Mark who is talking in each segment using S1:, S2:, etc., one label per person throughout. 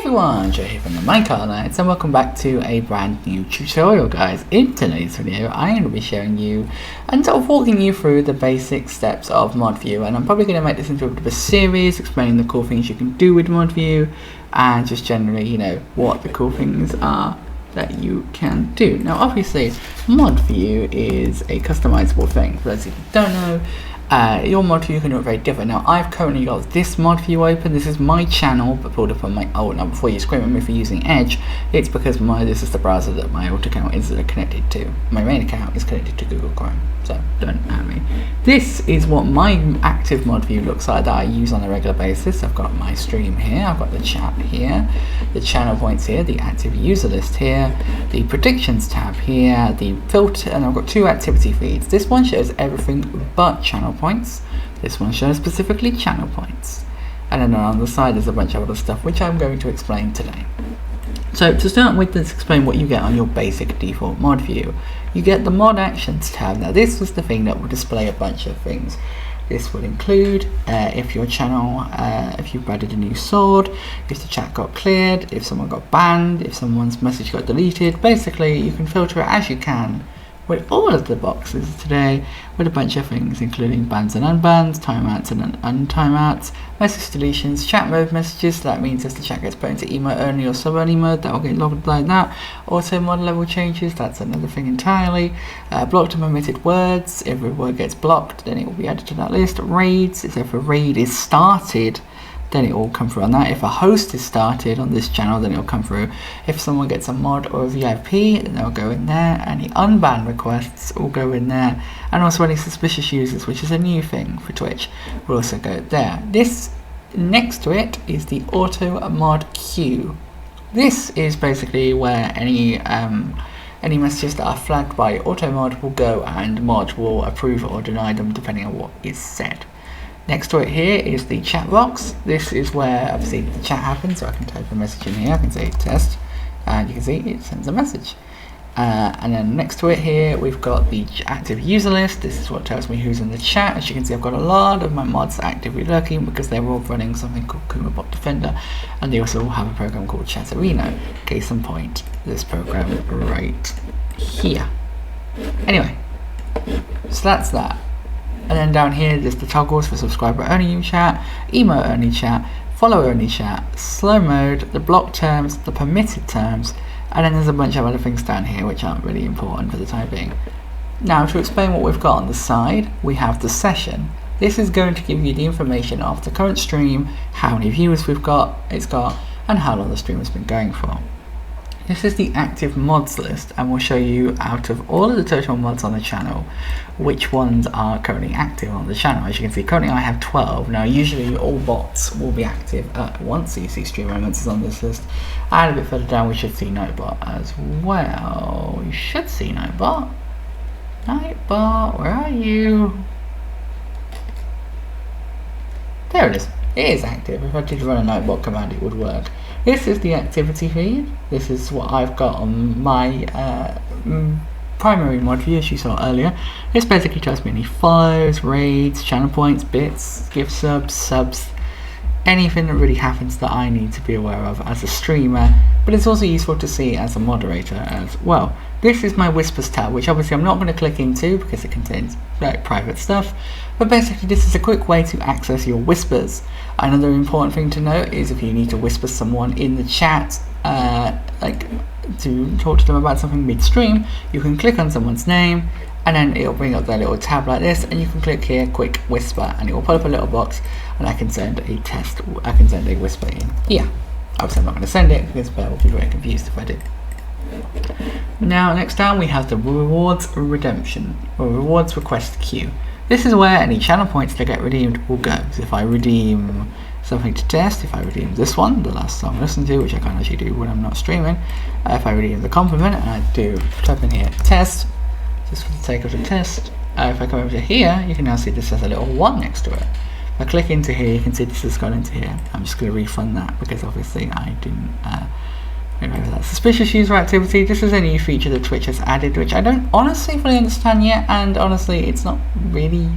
S1: everyone, Joe here from the Minecraft Nights, and welcome back to a brand new tutorial, guys. In today's video, I'm going to be showing you and sort of walking you through the basic steps of ModView, and I'm probably going to make this into a bit of a series explaining the cool things you can do with ModView and just generally, what the cool things are that you can do. Now, obviously, ModView is a customizable thing. For those of you who don't know, your mod view can look very different. Now, I've currently got this mod view open. This is my channel, but pulled up on my now before you scream at me for using Edge, it's because this is the browser that my alt account is connected to. My main account is connected to Google Chrome, so don't at me. This is what my active mod view looks like that I use on a regular basis. I've got my stream here, I've got the chat here, the channel points here, the active user list here, the predictions tab here, the filter, and I've got two activity feeds. This one shows everything but channel points. This one shows specifically channel points. And then on the side there's a bunch of other stuff which I'm going to explain today. So to start with, let's explain what you get on your basic default mod view. You get the mod actions tab. Now this was the thing that will display a bunch of things. This would include if your channel, if you've added a new sword, if the chat got cleared, if someone got banned, if someone's message got deleted. Basically, you can filter it as you can with all of the boxes today with a bunch of things, including bans and unbans, timeouts and untimeouts, message deletions, chat mode messages. That means if the chat gets put into emote only or sub only mode, that will get logged like that. Auto mod level changes, that's another thing entirely. Blocked and omitted words, if a word gets blocked, then it will be added to that list. Raids, if a raid is started, then it will come through on that. If a host is started on this channel, then it will come through. If someone gets a mod or a VIP, then they'll go in there. Any unbanned requests will go in there. And also any suspicious users, which is a new thing for Twitch, will also go there. This, next to it, is the auto mod queue. This is basically where any messages that are flagged by auto mod will go, and mod will approve or deny them depending on what is said. Next to it here is the chat box. This is where obviously the chat happens, so I can type a message in here, I can say test, and you can see it sends a message. And then next to it here, we've got the active user list. This is what tells me who's in the chat. As you can see, I've got a lot of my mods actively lurking because they're all running something called KumaBot Defender, and they also have a program called Chatterino. Case in point, this program right here. Anyway, so that's that. And then down here, there's the toggles for subscriber only chat, emote only chat, follower only chat, slow mode, the block terms, the permitted terms, and then there's a bunch of other things down here which aren't really important for the time being. Now, to explain what we've got on the side, we have the session. This is going to give you the information of the current stream, how many viewers it's got, and how long the stream has been going for. This is the active mods list, and we'll show you out of all of the total mods on the channel which ones are currently active on the channel. As you can see, currently I have 12. Now usually all bots will be active at once, so you see Stream Elements is on this list, and a bit further down we should see Nightbot as well. You should see Nightbot. Nightbot, where are you? There it is. It is active. If I did run a Nightbot command, it would work. This is the activity feed. This is what I've got on my primary mod view, as you saw earlier. This basically tells me any follows, raids, channel points, bits, gift subs, anything that really happens that I need to be aware of as a streamer, but it's also useful to see as a moderator as well. This is my whispers tab, which obviously I'm not going to click into because it contains private stuff, but basically this is a quick way to access your whispers. Another important thing to note is if you need to whisper someone in the chat, like to talk to them about something mid-stream, you can click on someone's name and then it'll bring up their little tab like this, and you can click here, quick whisper, and it will pull up a little box, and I can send a test, I can send a whisper in here. Obviously I'm not going to send it because Bear will be very confused if I do. Now next down we have the rewards redemption, or rewards request queue. This is where any channel points that get redeemed will go. So if I redeem something to test, if I redeem this one, the last song I listened to, which I can't actually do when I'm not streaming, if I redeem the compliment and I do type in here test, just for the sake of the test, if I come over to here, you can now see this has a little 1 next to it. If I click into here, you can see this has gone into here. I'm just going to refund that because obviously I didn't remember that. Suspicious user activity. This is a new feature that Twitch has added, which I don't honestly fully understand yet, and honestly it's not really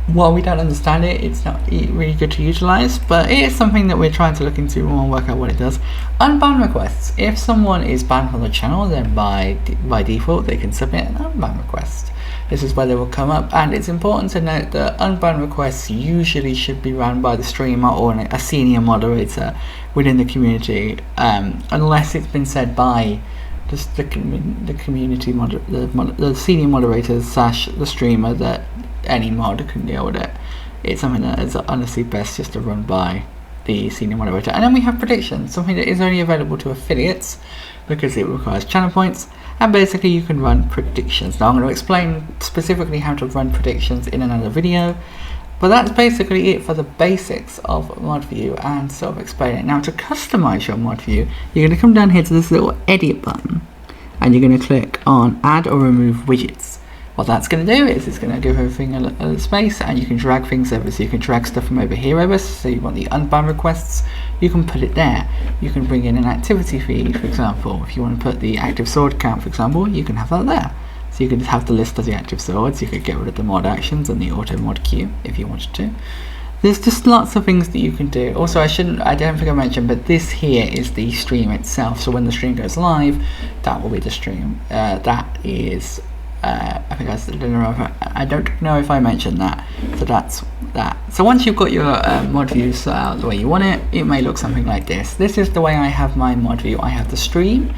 S1: while we don't understand it, it's not really good to utilize, but it is something that we're trying to look into and we'll work out what it does. Unban requests. If someone is banned from the channel, then by default they can submit an unban request. This is where they will come up, and it's important to note that unban requests usually should be run by the streamer or a senior moderator within the community, unless it's been said by just the community the senior moderators / the streamer that any mod can deal with it. It's something that is honestly best just to run by the senior moderator. And then we have predictions, something that is only available to affiliates because it requires channel points, and basically you can run predictions. Now I'm going to explain specifically how to run predictions in another video, but that's basically it for the basics of mod view and sort of explain it. Now to customize your mod view, you're going to come down here to this little edit button and you're going to click on add or remove widgets. What that's going to do is it's going to give everything a space, and you can drag things over. So you can drag stuff from over here over. So you want the unban requests, you can put it there. You can bring in an activity feed, for example. If you want to put the active sword count, for example, you can have that there. So you can just have the list of the active swords. You could get rid of the mod actions and the auto mod queue if you wanted to. There's just lots of things that you can do. Also, I don't think I mentioned, but this here is the stream itself. So when the stream goes live, that will be the stream. That is I think I don't know if I mentioned that. So that's that. So once you've got your mod view set out the way you want it, it may look something like this. This is the way I have my mod view. I have the stream,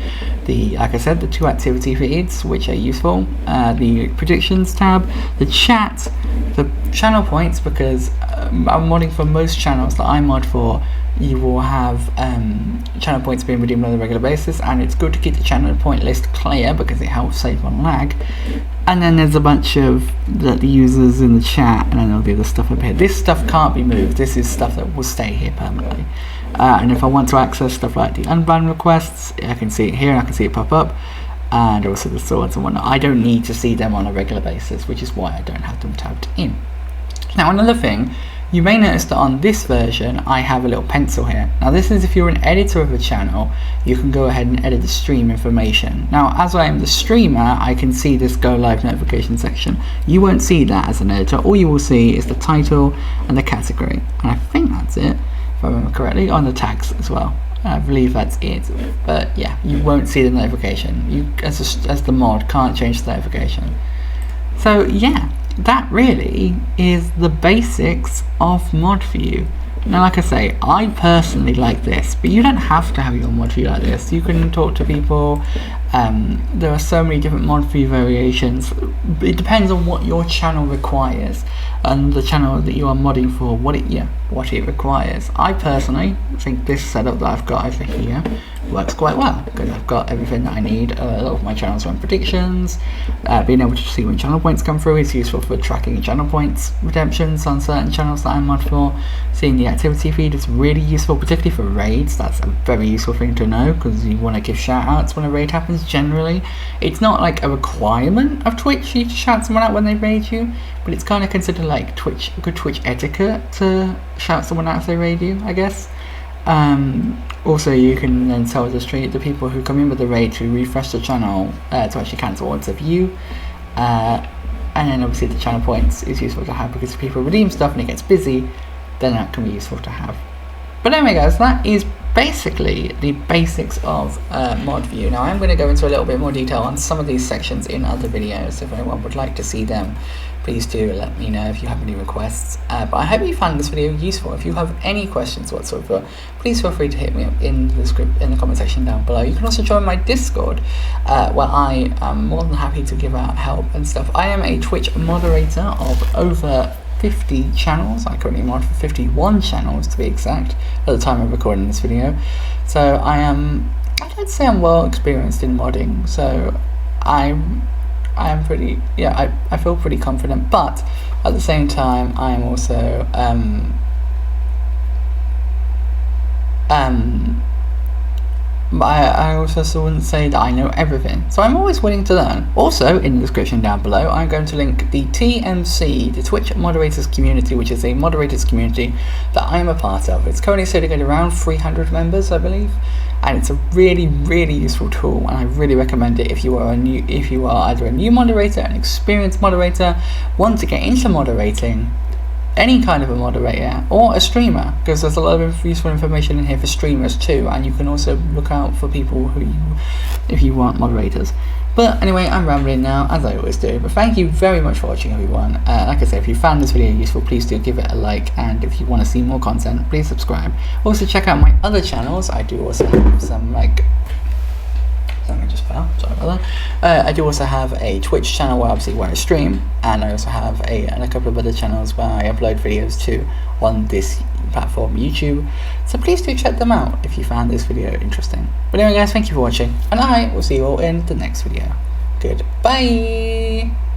S1: like I said, the 2 activity feeds, which are useful, the predictions tab, the chat, the channel points, because I'm modding for most channels that I mod for. You will have channel points being redeemed on a regular basis, and it's good to keep the channel point list clear because it helps save on lag. And then there's a bunch of the users in the chat, and then there'll be the stuff up here. This stuff can't be moved. This is stuff that will stay here permanently. And if I want to access stuff like the unban requests, I can see it here and I can see it pop up, and also the swords and whatnot. I don't need to see them on a regular basis, which is why I don't have them tabbed in. Now another thing, you may notice that on this version I have a little pencil here. Now this is if you're an editor of a channel, you can go ahead and edit the stream information. Now as I am the streamer, I can see this go live notification section. You won't see that as an editor. All you will see is the title and the category, and I think that's it if I remember correctly, on the tags as well. I believe that's it, but yeah, you won't see the notification. You as the mod can't change the notification. So yeah, that really is the basics of mod view. Now like I say, I personally like this, but you don't have to have your mod view like this. You can talk to people. There are so many different mod view variations. It depends on what your channel requires and the channel that you are modding for, what it requires. I personally think this setup that I've got over here works quite well because I've got everything that I need. A lot of my channels run predictions. Being able to see when channel points come through is useful for tracking channel points redemptions on certain channels that I mod for. Seeing the activity feed is really useful, particularly for raids. That's a very useful thing to know because you want to give shout outs when a raid happens. Generally, it's not like a requirement of Twitch you to shout someone out when they raid you, but it's kind of considered like good Twitch etiquette to shout someone out if they raid you, I guess. Also, you can then tell the people who come in with the raid to refresh the channel to actually cancel once a view. And then obviously the channel points is useful to have because if people redeem stuff and it gets busy, then that can be useful to have. But anyway guys, that is basically the basics of mod view. Now I'm going to go into a little bit more detail on some of these sections in other videos. If anyone would like to see them, please do let me know if you have any requests. But I hope you found this video useful. If you have any questions whatsoever, please feel free to hit me up in the comment section down below. You can also join my Discord, where I am more than happy to give out help and stuff. I am a Twitch moderator of over 50 channels. I currently mod for 51 channels to be exact at the time of recording this video. So I'd say I'm well experienced in modding. So I am pretty, I feel pretty confident, but at the same time I am also but I also still wouldn't say that I know everything. So I'm always willing to learn. Also, in the description down below, I'm going to link the TMC, the Twitch Moderators Community, which is a moderators community that I'm a part of. It's currently sitting at around 300 members, I believe, and it's a really, really useful tool, and I really recommend it if you are either a new moderator, an experienced moderator, want to get into moderating, any kind of a moderator, or a streamer, because there's a lot of useful information in here for streamers too, and you can also look out for people if you want moderators. But anyway, I'm rambling now, as I always do, but thank you very much for watching, everyone. Like I said, if you found this video useful, please do give it a like, and if you want to see more content, please subscribe. Also check out my other channels. I do also have some, something just fell, sorry about that. I do also have a Twitch channel where I stream, and I also have a couple of other channels where I upload videos to on this platform, YouTube. So please do check them out if you found this video interesting. But anyway guys, thank you for watching, and I will see you all in the next video. Goodbye!